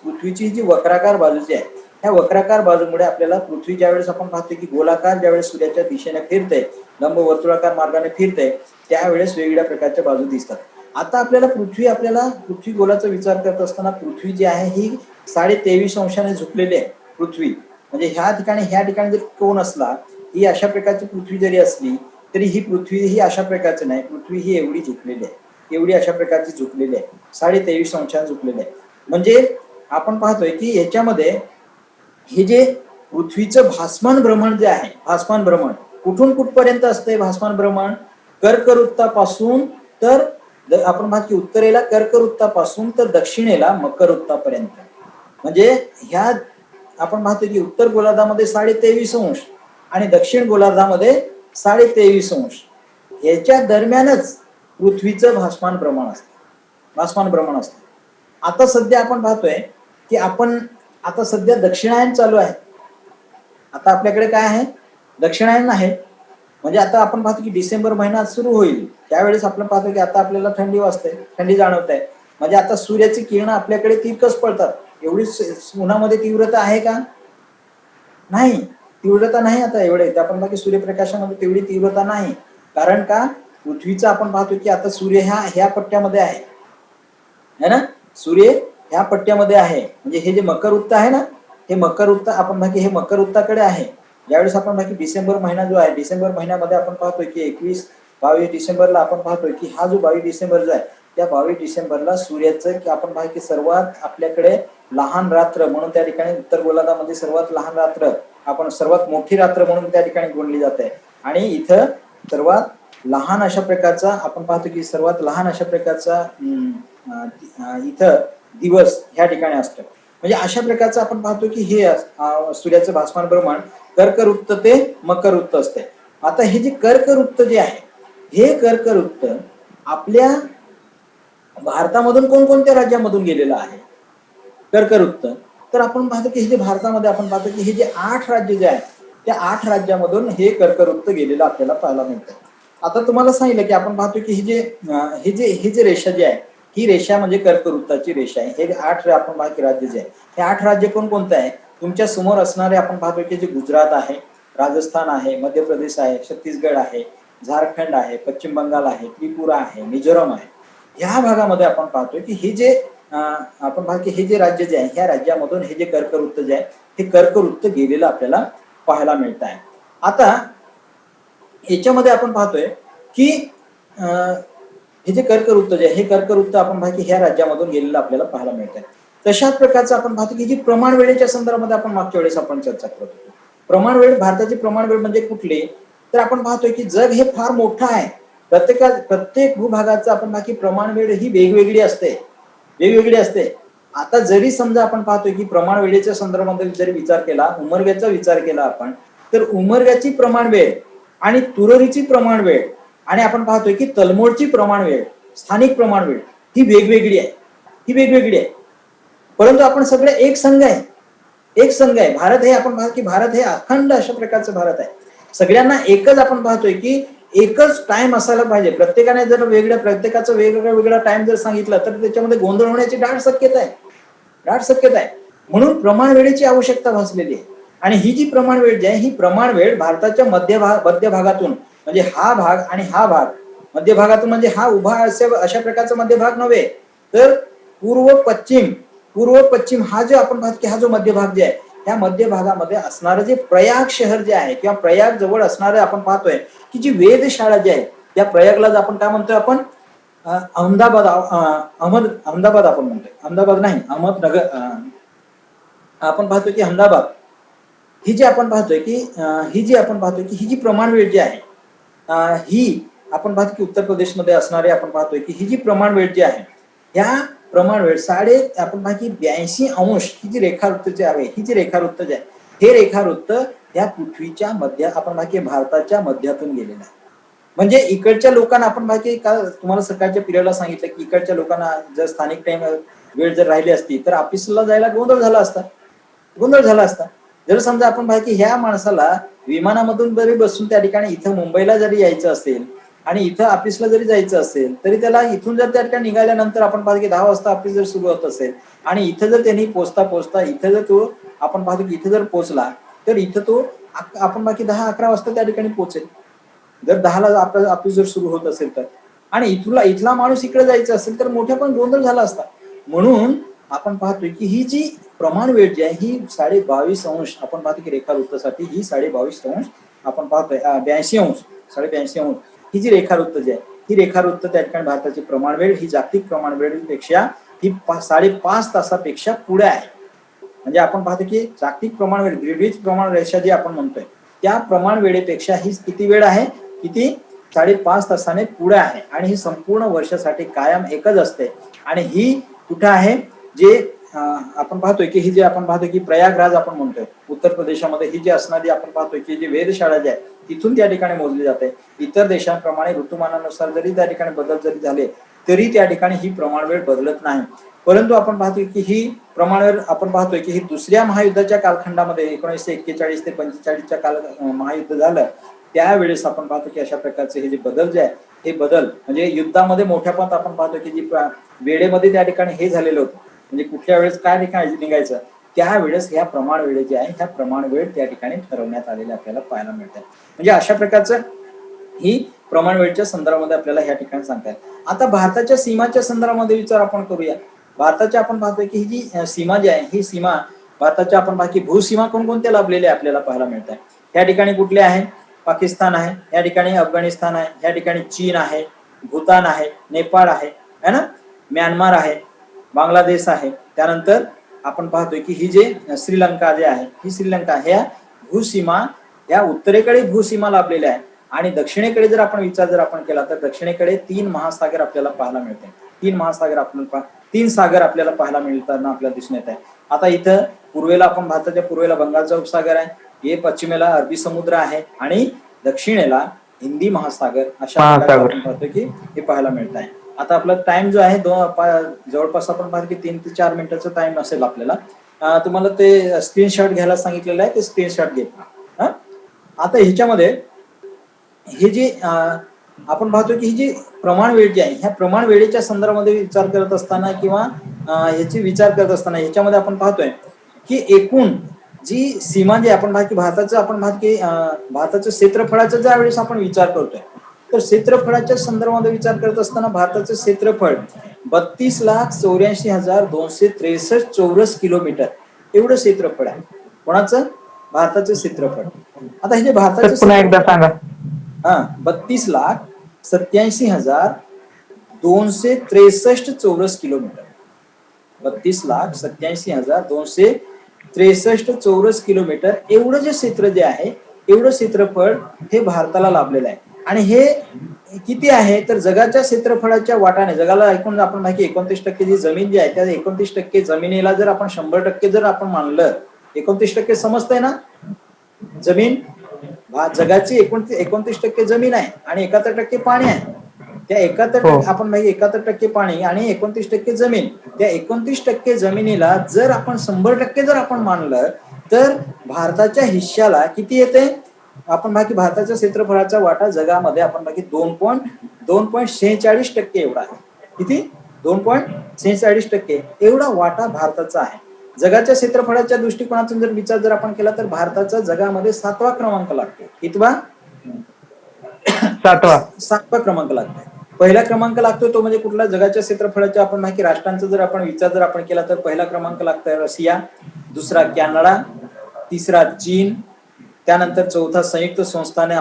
पृथ्वीची जी वक्राकार बाजू जी आहे ह्या वक्राकार बाजूमुळे आपल्याला पृथ्वी ज्यावेळेस आपण पाहतो की गोलाकार ज्यावेळेस सूर्याच्या दिशेने फिरते, लंब वर्तुळाकार मार्गाने फिरते, त्यावेळेस वेगवेगळ्या प्रकारच्या बाजू दिसतात. आता आपल्याला पृथ्वी गोलाचा विचार करत असताना पृथ्वी जी आहे ही 23.5 अंशाने झुकलेली आहे पृथ्वी. म्हणजे ह्या ठिकाणी जर कोन असला, ही अशा प्रकारची पृथ्वी जरी असली तरी ही पृथ्वी ही अशा प्रकारची नाही, पृथ्वी ही एवढी झुकलेली आहे, एवढी अशा प्रकारची झुकलेली आहे, 23.5 अंशाने झुकलेली आहे. म्हणजे आपण पाहतोय की याच्यामध्ये हे जे पृथ्वीचं भासमान भ्रमण जे आहे, भासमान भ्रमण कुठून कुठपर्यंत असते, भासमान भ्रमण कर्कवृत्तापासून तर आपण पाहतो की उत्तरेला कर्कवृत्तापासून तर दक्षिणेला मकरवृत्तापर्यंत. म्हणजे ह्या आपण पाहतो की उत्तर गोलार्धामध्ये 23.5 अंश आणि दक्षिण गोलार्धामध्ये 23.5 अंश याच्या दरम्यानच पृथ्वीचं भासमान भ्रमण असतं. आता सध्या आपण पाहतोय की आता सध्या दक्षिणायन चालू आहे. आता आपल्याकडे काय आहे, दक्षिणायन आहे. म्हणजे आता आपण पाहतो की डिसेंबर महिना सुरू होईल त्यावेळेस आपण पाहतो की आता आपल्याला थंडी वाजते, थंडी जाणवत आहे. म्हणजे आता सूर्याची किरण आपल्याकडे तिरकस पडतात. एवढी उन्हामध्ये तीव्रता आहे का, नाही, तीव्रता नाही आता एवढे आपण बाकी सूर्यप्रकाशामध्ये तेवढी तीव्रता नाही. कारण का पृथ्वीचा आपण पाहतो की आता सूर्य ह्या पट्ट्यामध्ये आहे है ना. सूर्य ह्या पट्ट्यामध्ये आहे म्हणजे हे जे मकर वृत्त आहे ना, हे मकर वृत्त आपण बाकी हे मकर वृत्ताकडे आहे. ज्यावेळेस आपण बाकी डिसेंबर महिना जो आहे, डिसेंबर महिन्यामध्ये आपण पाहतोय की 21-22 डिसेंबरला आपण पाहतोय की हा जो 22 डिसेंबर जो आहे, त्या 22 डिसेंबरला सूर्याचं की आपण पाहतो की सर्वात आपल्याकडे लहान रात्र म्हणून त्या ठिकाणी उत्तर गोलार्धामध्ये सर्वात लहान रात्र, आपण सर्वात मोठी रात्र म्हणून त्या ठिकाणी गणली जाते. आणि इथं सर्वात लहान अशा प्रकारचा आपण पाहतो की सर्वात लहान अशा प्रकारचा इथं दिवस ह्या ठिकाणी असतो. म्हणजे अशा प्रकारचं आपण पाहतो की हे सूर्याचं भासमान प्रमाण कर्कवृत्त ते मकरवृत्त असते. आता हे जे कर्कवृत्त जे आहे, हे कर्कवृत्त आपल्या भारतामधून कोणकोणत्या राज्यामधून गेलेलं आहे कर्कवृत्त, तर आपण पाहतो की हे जे भारतामध्ये आपण पाहतो की हे जे 8 राज्य जे आहेत, त्या 8 राज्यामधून हे कर्कवृत्त गेलेलं आपल्याला पाहायला मिळतं. आता तुम्हाला सांगितलं की आपण पाहतो की हे जे रेषा जी आहे, ही रेषा म्हणजे कर्कवृत्ताची रेषा आहे. हे 8 आपण बाकी राज्य जे आहे, हे 8 राज्य कोणकोणते आहे तुमच्या समोर असणारे आपण पाहतो की जे गुजरात आहे, राजस्थान आहे, मध्य प्रदेश आहे, छत्तीसगड आहे, झारखंड आहे, पश्चिम बंगाल आहे, त्रिपुरा आहे, मिझोराम आहे. ह्या भागामध्ये आपण पाहतोय की हे जे आपण पाहतो की हे जे राज्य जे आहे, ह्या राज्यामधून हे जे कर्कवृत्त जे आहे, हे कर्कवृत्त गेलेलं आपल्याला पाहायला मिळत आहे. आता याच्यामध्ये आपण पाहतोय की हे जे कर्कवृत्त जे आहे, हे कर्कवृत्त आपण पाहतो ह्या राज्यामधून गेलेलं आपल्याला पाहायला मिळत आहे. तशाच प्रकारचं आपण पाहतो की जी प्रमाण वेळेच्या संदर्भामध्ये आपण मागच्या वेळेस आपण चर्चा करत होतो. प्रमाण वेळ, भारताची प्रमाण वेळ म्हणजे कुठली, तर आपण पाहतोय की जग हे फार मोठं आहे. प्रत्येक भूभागाचं आपण बाकी प्रमाण वेळ ही वेगवेगळी असते, वेगवेगळी असते. आता जरी समजा आपण पाहतोय की प्रमाण वेळेच्या संदर्भामध्ये जरी विचार केला, उमरग्याचा विचार केला आपण, तर उमरग्याची प्रमाण वेळ आणि तुररीची प्रमाण वेळ आणि आपण पाहतोय की तलमोडची प्रमाण वेळ, स्थानिक प्रमाण वेळ ही वेगवेगळी आहे, ही वेगवेगळी आहे. परंतु आपण सगळे एक संघ आहे, एक संघ आहे. भारत हे आपण पाहतो की भारत हे अखंड अशा प्रकारचं भारत आहे. सगळ्यांना एकच आपण पाहतोय की एकच टाइम असायला पाहिजे. प्रत्येकाने जर प्रत्येकाचं वेगवेगळा टाइम जर सांगितलं तर त्याच्यामध्ये गोंधळ होण्याची दाट शक्यता आहे, दाट शक्यता आहे. म्हणून प्रमाण वेळेची आवश्यकता भासलेली आहे. आणि ही जी प्रमाण वेळ जी आहे, ही प्रमाण वेळ भारताच्या मध्य भागातून म्हणजे हा भाग आणि हा भाग, मध्य भागातून म्हणजे हा उभा अशा प्रकारचा मध्य भाग नव्हे, तर पूर्व पश्चिम हा जो आपण पाहतो की हा जो मध्य भाग जे आहे, त्या मध्य भागामध्ये असणारं जे प्रयाग शहर जे आहे किंवा प्रयाग जवळ असणारे आपण पाहतोय की जी वेधशाळा जी आहे, त्या प्रयागला आपण काय म्हणतोय आपण अहमदाबाद आपण म्हणतोय, अहमदाबाद नाही अहमदनगर, आपण पाहतो की अहमदाबाद ही जी आपण पाहतोय की ही जी प्रमाण वेळ जी आहे, ही आपण पाहतो की उत्तर प्रदेशमध्ये असणारे आपण पाहतोय की ही जी प्रमाण वेळ जी आहे, ह्या प्रमाण वेळ आपण पाहतो की 82° ही जी रेखावृत्त जे आहे, ही जी रेखावृत्त जे आहे, हे रेखावृत्त या पृथ्वीच्या मध्य आपण पाहतो की भारताच्या मध्यातून गेलेलं आहे. म्हणजे इकडच्या लोकांना आपण पाहतो की तुम्हाला सकाळच्या पिरियडला सांगितलं की इकडच्या लोकांना जर स्थानिक टाइम वेळ जर राहिली असती तर ऑफिसला जायला गोंधळ झाला असता, गोंधळ झाला असता. जर समजा आपण पाहिजे की ह्या माणसाला विमानामधून जरी बसून त्या ठिकाणी इथं मुंबईला जरी यायचं असेल आणि इथं ऑफिसला जरी जायचं असेल तरी त्याला इथून जर त्या ठिकाणी निघाल्यानंतर आपण पाहतो की 10 वाजता ऑफिस जर सुरू होत असेल आणि इथं जर त्यांनी पोचता इथं जर तो आपण पाहतो की इथं जर पोचला तर इथं तो आपण बाकी 10-11 वाजता त्या ठिकाणी पोहोचेल, जर 10ला आपलं ऑफिस जर सुरू होत असेल तर. आणि इथला माणूस इकडे जायचं असेल तर मोठा पण गोंधळ झाला असता. म्हणून आपण पाहतोय की ही जी प्रमाण वेळ जी आहे ही 22.5° आपण पाहतो की रेखावृत्तासाठी ही 22.5° आपण पाहतोय 82°, 82.5° ही जी रेखावृत्त जी आहे, ही रेखावृत्त त्या ठिकाणी भारताची प्रमाण वेळ ही जागतिक प्रमाण वेळेपेक्षा ही 5.5 तासापेक्षा पुढे आहे. म्हणजे आपण पाहतो की जागतिक प्रमाण वेळ ग्रीनविच प्रमाण रेषा जी आपण म्हणतोय त्या प्रमाण वेळेपेक्षा ही किती वेळ आहे, किती 5.5 तासाने पुढे आहे. आणि ही संपूर्ण वर्षासाठी कायम एकच असते. आणि ही कुठे आहे, जे आपण पाहतोय की ही जे आपण पाहतोय की प्रयागराज आपण म्हणतोय उत्तर प्रदेशामध्ये, ही जी असणारी आपण पाहतोय की जी वेधशाळा जी आहे तिथून त्या ठिकाणी मोजली जाते. इतर देशांप्रमाणे ऋतुमानानुसार जरी त्या ठिकाणी बदल जरी झाले तरी त्या ठिकाणी ही प्रमाण वेळ बदलत नाही. परंतु आपण पाहतोय की ही प्रमाण वेळ आपण पाहतोय की ही दुसऱ्या महायुद्धाच्या कालखंडामध्ये 1941 ते 45च्या काल महायुद्ध झालं त्यावेळेस आपण पाहतो की अशा प्रकारचे हे जे बदल जे आहे, हे बदल म्हणजे युद्धामध्ये मोठ्या आपण पाहतो की जी वेळेमध्ये त्या ठिकाणी हे झालेलं होतं, म्हणजे कुठल्या वेळेस काय ठिकाणी निघायचं त्यावेळेस ह्या प्रमाण वेळ जे आहे ह्या प्रमाण वेळ त्या ठिकाणी ठरवण्यात आलेले आपल्याला पाहायला मिळतात. म्हणजे अशा प्रकारचं ही प्रमाण वेळच्या संदर्भामध्ये आपल्याला ह्या ठिकाणी सांगतायत. आता भारताच्या सीमाच्या संदर्भामध्ये विचार आपण करूया. भारताच्या आपण पाहतोय की ही जी सीमा जी आहे ही सीमा भारताच्या आपण बाकी भूसीमा कोणकोणत्या लाभलेल्या आपल्याला पाहायला मिळत आहे. या ठिकाणी कुठले आहे? पाकिस्तान आहे, या ठिकाणी अफगाणिस्तान आहे, या ठिकाणी चीन आहे, भूतान आहे, नेपाळ आहे, है ना, म्यानमार आहे, बांगलादेश आहे. त्यानंतर आपण पाहतोय की ही जे श्रीलंका जे आहे ही श्रीलंका ह्या भूसीमा या उत्तरेकडे भूसीमा लाभलेल्या आहे आणि दक्षिणेकडे जर आपण विचार जर आपण केला तर दक्षिणेकडे 3 महासागर आपल्याला पाहायला मिळते. 3 महासागर आपल्याला 3 सागर आपल्याला पाहायला मिळताना आपल्याला दिसून येत आहे. आता इथं पूर्वेला आपण भारताच्या पूर्वेला बंगालचा उपसागर आहे, हे पश्चिमेला अरबी समुद्र आहे आणि दक्षिणेला हिंदी महासागर अशा प्रकारे आपण पाहतो की हे पाहायला मिळत आहे. आता आपला टाइम जो आहे जवळपास आपण पाहतो की 3 ते 4 मिनिटाचा टाइम असेल आपल्याला. तुम्हाला ते स्क्रीनशॉट घ्यायला सांगितलेलं आहे, ते स्क्रीनशॉट घेत. आता ह्याच्यामध्ये हे जे आपण पाहतो की ही जी प्रमाण वेळ जी आहे ह्या प्रमाण वेळेच्या संदर्भामध्ये विचार करत असताना किंवा ह्याची विचार करत असताना ह्याच्यामध्ये आपण पाहतोय की एकूण जी सीमा जी आपण पाहतो की भारताचं आपण पाहतो की भारताचं क्षेत्रफळाचा ज्या वेळेस आपण विचार करतोय तर क्षेत्रफळाच्या संदर्भामध्ये विचार करत असताना भारताचं क्षेत्रफळ 32,84,263 चौरस किलोमीटर एवढं क्षेत्रफळ आहे. कोणाचं? भारताचं क्षेत्रफळ. आता हे जे भारताचं पुन्हा एकदा सांगा. 32,87,263 चौरस किलोमीटर. 32,87,263 चौरस किलोमीटर एवढं जे क्षेत्र जे आहे एवढं क्षेत्रफळ हे भारताला लाभलेलं आहे. आणि हे किती आहे तर जगाच्या क्षेत्रफळाच्या वाटाने जगाला एकूण आपण माहिती 29% जी जमीन जी आहे त्या 29% जमिनीला जर आपण 100% जर आपण मानलं 29% समजतंय ना जमीन जगाची 29% जमीन आहे आणि 71% पाणी आहे. त्या 71% आपण माहिती 71% पाणी आणि 29% जमीन त्या 29% जमिनीला जर आपण 100% जर आपण मानलं तर भारताच्या हिश्श्याला किती येते आपण माहिती भारताच्या क्षेत्रफळाचा वाटा जगामध्ये आपण बाकी 2.46% एवढा आहे. किती? 2.46% एवढा वाटा भारताचा आहे. जगाच्या क्षेत्रफळाच्या दृष्टिकोनातून जर विचार जर आपण केला तर भारताचा जगामध्ये 7वा क्रमांक लागतो. कितवा? 7वा क्रमांक लागतो. पहिला क्रमांक लागतो तो म्हणजे कुठला जगाच्या क्षेत्रफळाच्या आपण माहिती राष्ट्रांचा जर आपण विचार जर आपण केला तर पहिला क्रमांक लागतोय रशिया, दुसरा कॅनडा, तिसरा चीन, त्यानंतर चौथा संयुक्त संस्थाने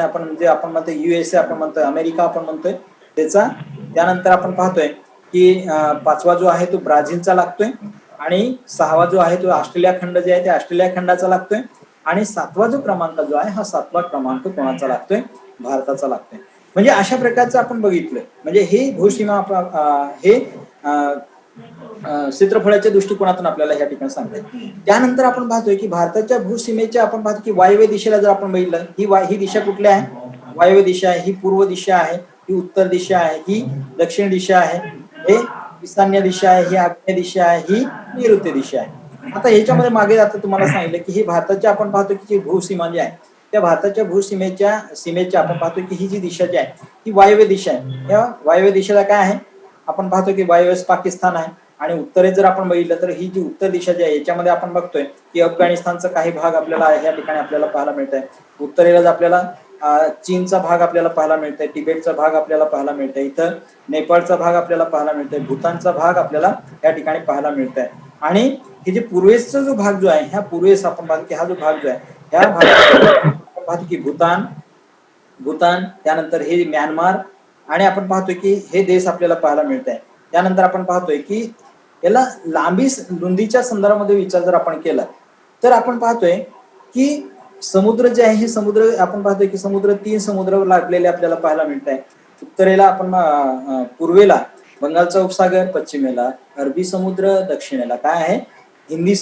आपण म्हणजे आपण म्हणतो USA आपण म्हणतोय, अमेरिका आपण म्हणतोय त्याचा. त्यानंतर आपण पाहतोय की 5वा जो आहे तो ब्राझीलचा लागतोय आणि 6वा जो आहे तो ऑस्ट्रेलिया खंड जे आहे ते ऑस्ट्रेलिया खंडाचा लागतोय आणि 7वा जो क्रमांक जो आहे हा 7वा क्रमांक कोणाचा लागतोय? भारताचा लागतोय. म्हणजे अशा प्रकारचं आपण बघितलं म्हणजे हे भूसीमा हे क्षेत्रफळाच्या दृष्टिकोनातून आपल्याला या ठिकाणी सांगताय. त्यानंतर आपण पाहतोय की भारताच्या भूसीमेच्या आपण पाहतो की वायव्य दिशेला जर आपण बघितलं ही दिशा कुठली आहे? वायव्य दिशा आहे, ही पूर्व दिशा आहे, ही उत्तर दिशा आहे, ही दक्षिण दिशा आहे, हे ईशान्य दिशा आहे, ही आग्नेय दिशा आहे, ही नैऋत्य दिशा आहे. आता ह्याच्यामध्ये मागे आता तुम्हाला सांगितलं की ही भारताच्या आपण पाहतो की भूसीमा जी आहे त्या भारताच्या भूसीमेच्या आपण पाहतो की ही जी दिशा जी आहे ही वायव्य दिशा आहे. या वायव्य दिशेला काय आहे? आपण पाहतो की वायव्येस पाकिस्तान आहे आणि उत्तरेत जर आपण बघितलं तर ही जी उत्तर दिशा जी आहे याच्यामध्ये आपण बघतोय की अफगाणिस्तानचा काही भाग आपल्याला या ठिकाणी आपल्याला पाहायला मिळत आहे. उत्तरेला आपल्याला चीनचा भाग आपल्याला पाहायला मिळतोय, तिबेटचा भाग आपल्याला पाहायला मिळतोय, इथं नेपाळचा भाग आपल्याला पाहायला मिळतोय, भूतानचा भाग आपल्याला या ठिकाणी पाहायला मिळतोय. आणि हे जे पूर्वेसचा जो भाग जो आहे ह्या पूर्वेस आपण पाहतो की हा जो भाग जो आहे ह्या भागामध्ये आपण पाहतो की भूतान, त्यानंतर हे म्यानमार आणि आपण पाहतोय की हे देश आपल्याला पाहायला मिळत आहे. त्यानंतर आपण पाहतोय की याला रुंदीच्या संदर्भामध्ये विचार जर आपण केला तर आपण पाहतोय की समुद्र जे आहे हे समुद्र आपण पाहतोय की 3 समुद्र लागलेले आपल्याला पाहायला मिळत आहे. उत्तरेला आपण पूर्वेला बंगालचा उपसागर, पश्चिमेला अरबी समुद्र, दक्षिणेला काय आहे? हिंदी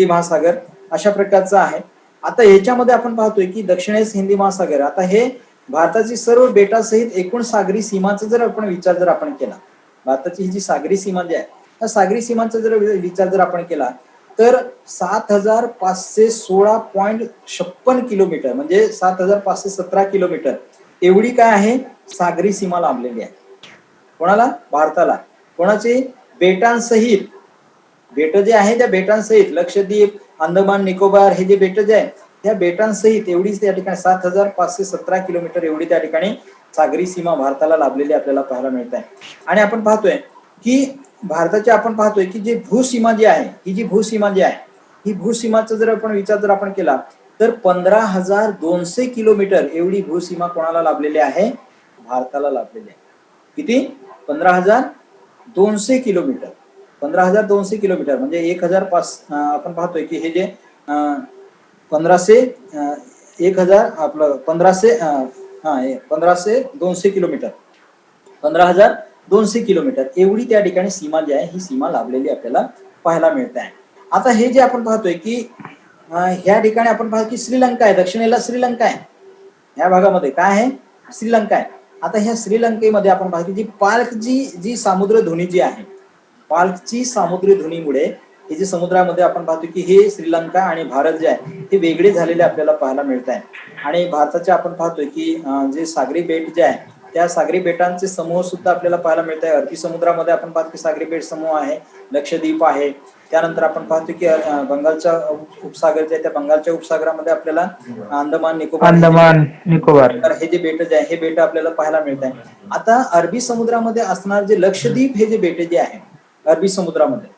महासागर अशा प्रकारचा आहे. आता ह्याच्यामध्ये आपण पाहतोय की दक्षिणेस हिंदी महासागर. आता हे भारताची सर्व बेटासहित एकूण सागरी सीमाचा जर आपण विचार जर आपण केला भारताची ही जी सागरी सीमा जी आहे त्या सागरी सीमांचा जर विचार जर आपण केला तर 7,516.56 किलोमीटर म्हणजे 7,517 किलोमीटर एवढी काय आहे सागरी सीमा लाभलेली आहे. कोणाला? भारताला. कोणाची? बेटांसहित बेट जे आहे त्या बेटांसहित लक्षद्वीप, अंदमान निकोबार हे जे बेट जे आहे त्या बेटांसहित एवढीच त्या ठिकाणी 7,517 किलोमीटर एवढी त्या ठिकाणी सागरी सीमा भारताला लाभलेली आपल्याला पाहायला मिळत आहे. आणि आपण पाहतोय की भारताची आपण पाहतोय की जी भूसीमा जी आहे ही जी भूसीमा जी आहे ही भूसीमाचा जर आपण विचार जर आपण केला तर 15,200 किलोमीटर एवढी भूसीमा कोणाला लाभलेली आहे? भारताला लाभलेली आहे. किती? 15,200 किलोमीटर. 15,200 किलोमीटर म्हणजे 1,005 आपण पाहतोय की हे जे 1500 1000 आपलं 15,200 किलोमीटर 15,200 किलोमीटर एवढी त्या ठिकाणी सीमा जी आहे ही सीमा लाभलेली आपल्याला पाहायला मिळते आहे. आता हे जे आपण पाहतोय की ह्या ठिकाणी आपण पाहतो की श्रीलंका आहे, दक्षिणेला श्रीलंका आहे. ह्या भागामध्ये काय आहे? श्रीलंका आहे. आता ह्या श्रीलंकेमध्ये आपण पाहतो जी पार्कची जी सामुद्रधुनी जी आहे पार्कची सामुद्रधुनीमुळे हे जे समुद्रामध्ये आपण पाहतो की हे श्रीलंका आणि भारत जे आहे हे वेगळे झालेले आपल्याला पाहायला मिळत आहे. आणि भारताचे आपण पाहतोय की जे सागरी बेट जे आहे त्या सागरी बेटांचे समूह सुद्धा आपल्याला पाहायला मिळत आहे. अरबी समुद्रामध्ये आपण पाहतो की सागरी बेट समूह आहे, लक्षद्वीप आहे. त्यानंतर आपण पाहतो की बंगालच्या उपसागर जे आहे त्या बंगालच्या उपसागरामध्ये आपल्याला अंदमान निकोबार तर हे जे बेट जे आहे हे बेट आपल्याला पाहायला मिळत आहे. आता अरबी समुद्रामध्ये असणार जे लक्षद्वीप हे जे बेट जे आहे अरबी समुद्रामध्ये